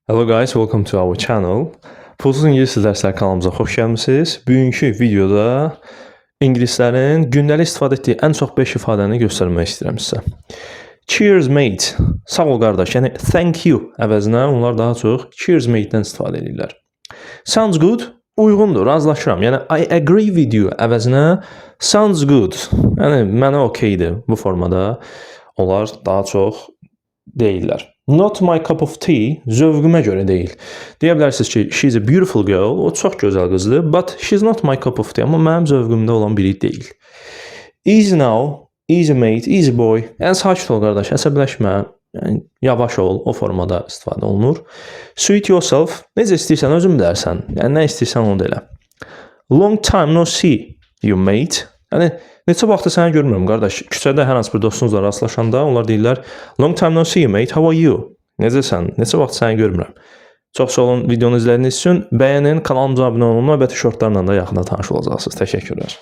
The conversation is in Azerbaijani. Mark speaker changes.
Speaker 1: Hello guys, welcome to our channel. Pulsuz İngilis dərslər kanalımıza xoş gəlmisiniz. Bugünkü videoda ingilislərin gündəlik istifadə etdiyi ən çox 5 ifadəni göstərmək istəyirəm sizə. Cheers mate, sağ ol qardaş, yəni thank you əvəzinə onlar daha çox cheers mate-dən istifadə edirlər. Sounds good, uyğundur, razılaşıram. Yəni I agree with you əvəzinə sounds good, yəni mənə okeydir bu formada onlar daha çox deyirlər. Not my cup of tea, zövqümə görə deyil. Deyə bilərsiniz ki, she's a beautiful girl, o çox gözəl qızdır, but she's not my cup of tea, amma mənim zövqümdə olan biri deyil. Easy now, easy mate, easy boy. Yəni sakit ol qardaş, əsəbləşmə, yəni yavaş ol, o formada istifadə olunur. Suit yourself, necə istəyirsən özün bilərsən. Yəni nə istəyirsən onu da elə. Long time no see you mate. Yəni neçə vaxtdır səni görmürəm qardaş. Küçədə hər hansı bir dostunuzla rastlaşanda onlar deyirlər long time no see you mate, how are you? Necəsən? Neçə vaxt səni görmürəm. Çox sağ olun videonu izlədiyiniz üçün. Bəyənin, kanalımıza abunə olun və şortlarla da yaxında tanış olacaqsınız. Təşəkkürlər.